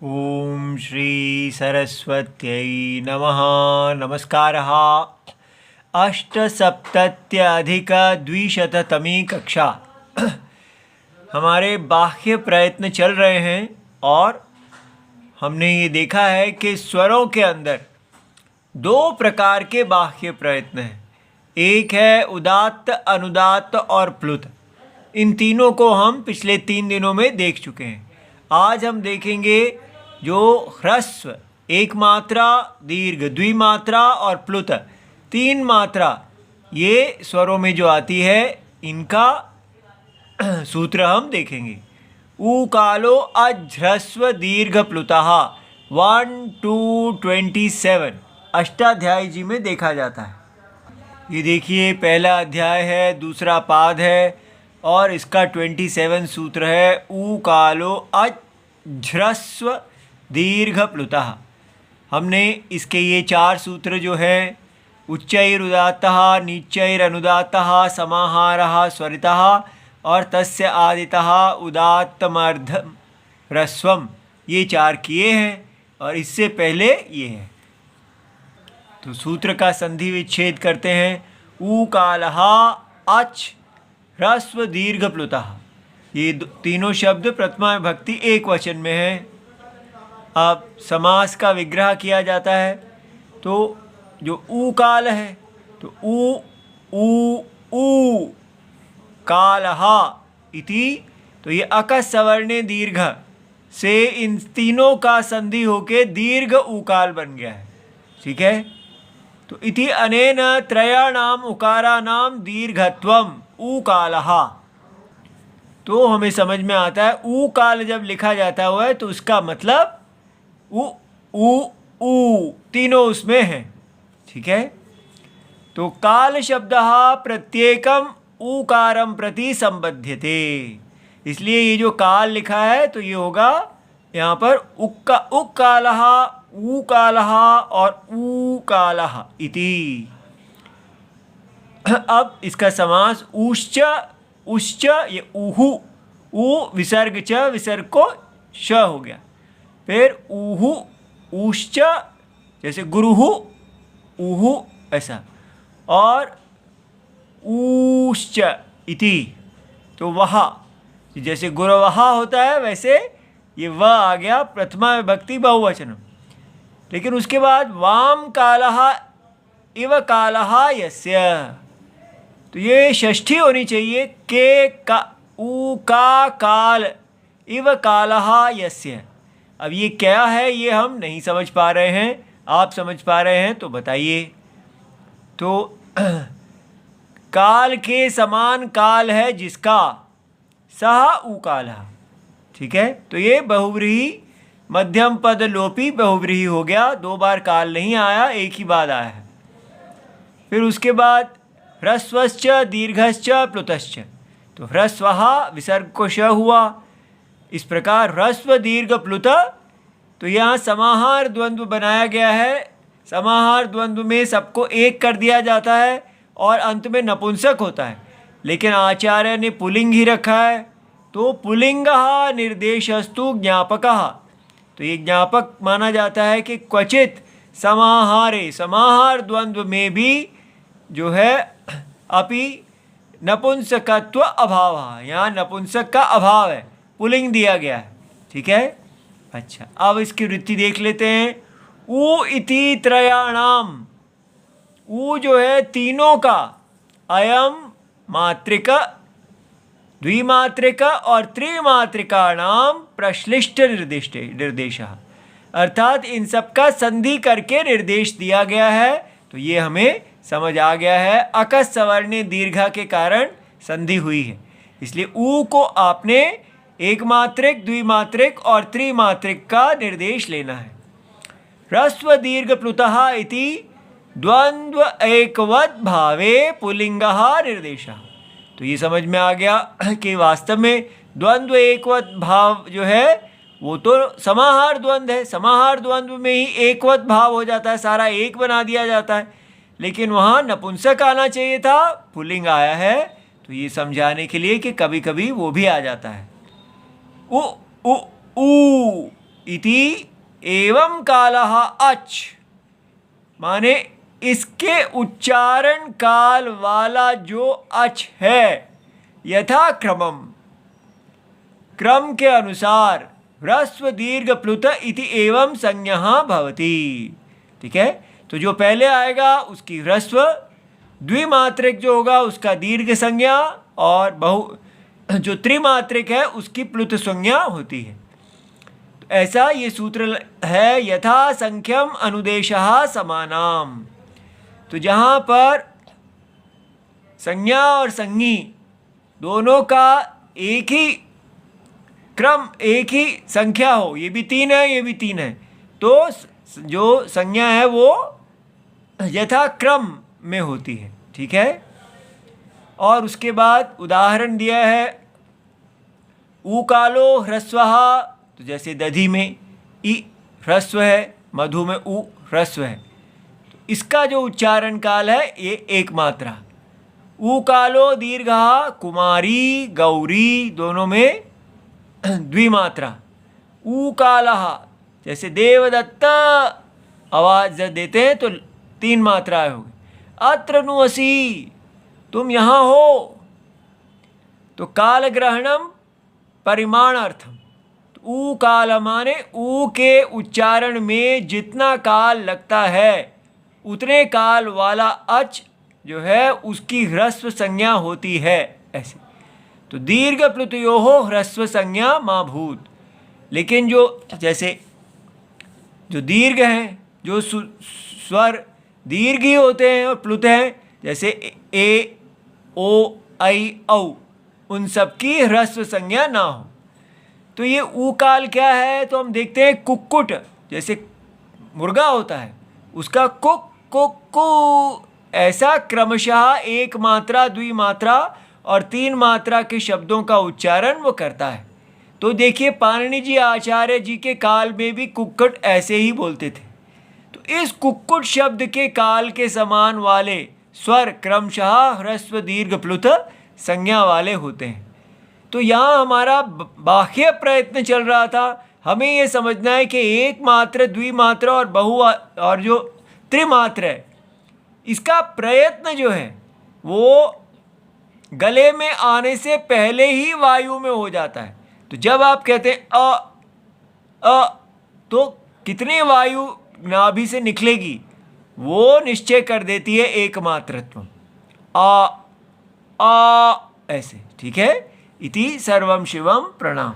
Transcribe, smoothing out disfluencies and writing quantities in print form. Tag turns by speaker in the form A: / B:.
A: ओम श्री सरस्वत्यै नमः। नमस्कारः। अष्टसप्तत्यधिकद्विशततमी कक्षा। हमारे बाह्य प्रयत्न चल रहे हैं और हमने ये देखा है कि स्वरों के अंदर दो प्रकार के बाह्य प्रयत्न हैं। एक है उदात्त, अनुदात्त और प्लुत। इन तीनों को हम पिछले 3 दिनों में देख चुके हैं। आज हम देखेंगे जो ह्रस्व, एक मात्रा, दीर्घ द्विमात्रा और प्लुत 3 मात्रा, ये स्वरों में जो आती है, इनका सूत्र हम देखेंगे। ऊ कालो अह्रस्व दीर्घ प्लुतः 1 to 27 अष्टाध्यायी जी में देखा जाता है। ये देखिए, पहला अध्याय है, दूसरा पाद है और इसका 27 सूत्र है। ऊ कालो अह्रस्व दीर्घ प्लुतः। हमने इसके ये 4 सूत्र जो हैं, उच्चैरुदात्तः, नीचैरनुदात्तः, समाहारः स्वरितः और तस्य आदितः उदात्तमर्धम ह्रस्वम, ये 4 किए हैं और इससे पहले ये है। तो सूत्र का संधि विच्छेद करते हैं। ऊ कालः अच् ह्रस्व दीर्घ प्लुतः। ये तीनों शब्द प्रथमा विभक्ति एक वचन में है। अब समास का विग्रह किया जाता है। तो जो ऊ काल है, तो ऊ ऊ ऊ कालः इति, तो ये अकस सवर्णे दीर्घ से इन तीनों का संधि होके दीर्घ उकाल बन गया है। ठीक है। तो इति अनेन त्रयाणाम उकारानाम दीर्घत्वम उकालः। तो हमें समझ में आता है ऊ काल जब लिखा जाता हुआ है तो उसका मतलब ऊ ऊ ऊ तीनों उसमें हैं। ठीक है। तो काल शब्द प्रत्येकम ऊकारम प्रति संबध्यते, इसलिए ये जो काल लिखा है तो ये होगा यहाँ पर उक्कालः, ऊकालः और ऊकालः इति। अब इसका समास ऊश्च, उश्च, ये ऊहु, ऊ विसर्ग च, विसर्ग को श हो गया। फिर ऊहु ऊश्च, जैसे गुरुहु ऊहु ऐसा, और ऊश्च इति, तो वहा, जैसे गुरवहा होता है वैसे ये व आ गया, प्रथमा विभक्ति बहुवचन। लेकिन उसके बाद वाम कालः इव कालः यस्य, तो ये षष्ठी होनी चाहिए। के का ऊ का काल इव कालः यस्य। अब ये क्या है ये हम नहीं समझ पा रहे हैं, आप समझ पा रहे हैं तो बताइए। तो काल के समान काल है जिसका, सह उकालः। ठीक है। तो ये बहुव्रीहि, मध्यम पद लोपी बहुव्रीहि हो गया। 2 बार काल नहीं आया, एक ही बार आया है। फिर उसके बाद ह्रस्वश्च दीर्घश्च प्लुतश्च, तो ह्रस्वः विसर्ग को श हुआ। इस प्रकार ह्रस्व दीर्घ प्लुत, तो यहाँ समाहार द्वंद्व बनाया गया है। समाहार द्वंद्व में सबको एक कर दिया जाता है और अंत में नपुंसक होता है, लेकिन आचार्य ने पुल्लिंग ही रखा है। तो पुल्लिंगः निर्देशस्तु ज्ञापकः, तो ये ज्ञापक माना जाता है कि क्वचित समाहारे, समाहार द्वंद्व में भी जो है अपि नपुंसकत्व अभाव, यहाँ नपुंसक का अभाव है, पुल्लिंग दिया गया है। ठीक है। अच्छा, अब इसकी वृत्ति देख लेते हैं। ऊ इति त्रयाणाम, ऊ जो है तीनों का, अयम मात्रिक, द्विमात्रिक और त्रिमात्रिकाणाम प्रश्लिष्ट निर्देश, अर्थात इन सब का संधि करके निर्देश दिया गया है। तो ये हमें समझ आ गया है, अकस सवर्णे दीर्घा के कारण संधि हुई है, इसलिए ऊ को आपने एक मात्रिक, द्विमात्रिक और त्रिमात्रिक का निर्देश लेना है। ह्रस्व दीर्घ प्लुतः इति द्वंद्व एकवत् भावे पुल्लिंगः निर्देशः। तो ये समझ में आ गया कि वास्तव में द्वंद्व एकवत् भाव जो है वो तो समाहार द्वंद्व है। समाहार द्वंद्व में ही एकवत् भाव हो जाता है, सारा एक बना दिया जाता है, लेकिन वहाँ नपुंसक आना चाहिए था, पुल्लिंग आया है। तो ये समझाने के लिए कि कभी कभी वो भी आ जाता है। उ उ ऊ, इति एवं कालः अच, माने इसके उच्चारण काल वाला जो अच है, यथा क्रमम, क्रम के अनुसार, ह्रस्व दीर्घ प्लुत इति एवं संज्ञः भवति। ठीक है, तो जो पहले आएगा उसकी ह्रस्व, द्विमात्रिक जो होगा उसका दीर्घ संज्ञा, और जो त्रिमात्रिक है उसकी प्लुत संज्ञा होती है। तो ऐसा ये सूत्र है, यथा संख्यम अनुदेशः समानाम। तो जहाँ पर संज्ञा और संज्ञी दोनों का एक ही क्रम, एक ही संख्या हो, ये भी 3 है ये भी 3 है, तो जो संज्ञा है वो यथा क्रम में होती है। ठीक है, और उसके बाद उदाहरण दिया है, ऊकालो ह्रस्वः, तो जैसे दधि में ई ह्रस्व है, मधु में ऊ ह्रस्व है, तो इसका जो उच्चारण काल है ये एक मात्रा। ऊकालो दीर्घः, कुमारी गौरी दोनों में द्विमात्रा। ऊकालः, जैसे देवदत्त आवाज देते हैं तो 3 मात्राएं होगी। अत्र नुअसि, तुम यहाँ हो, तो कालग्रहणम परिमाणार्थम, तो ऊ काल माने ऊ के उच्चारण में जितना काल लगता है उतने काल वाला अच जो है उसकी ह्रस्व संज्ञा होती है। ऐसे तो दीर्घ प्लुतयोः ह्रस्व संज्ञा मा भूत। लेकिन जो जैसे जो दीर्घ हैं, जो स्वर दीर्घ ही होते हैं और प्लुत हैं, जैसे ए ओ ऐ औ, उन सब की ह्रस्व संज्ञा ना हो। तो ये ऊ काल क्या है, तो हम देखते हैं कुक्कुट, जैसे मुर्गा होता है उसका कुक कुक्कू, ऐसा क्रमशः एक मात्रा, द्विमात्रा और 3 मात्रा के शब्दों का उच्चारण वो करता है। तो देखिए पाणिनि जी आचार्य जी के काल में भी कुक्कुट ऐसे ही बोलते थे। तो इस कुक्कुट शब्द के काल के समान वाले स्वर क्रमशः ह्रस्व दीर्घ प्लुत संज्ञा वाले होते हैं। तो यहाँ हमारा बाह्य प्रयत्न चल रहा था, हमें ये समझना है कि एक मात्र, द्विमात्रा और और जो त्रिमात्र है, इसका प्रयत्न जो है वो गले में आने से पहले ही वायु में हो जाता है। तो जब आप कहते हैं अ, तो कितनी वायु नाभि से निकलेगी वो निश्चय कर देती है एक मात्रत्व, आ ऐसे। ठीक है, इति सर्वम शिवम प्रणाम।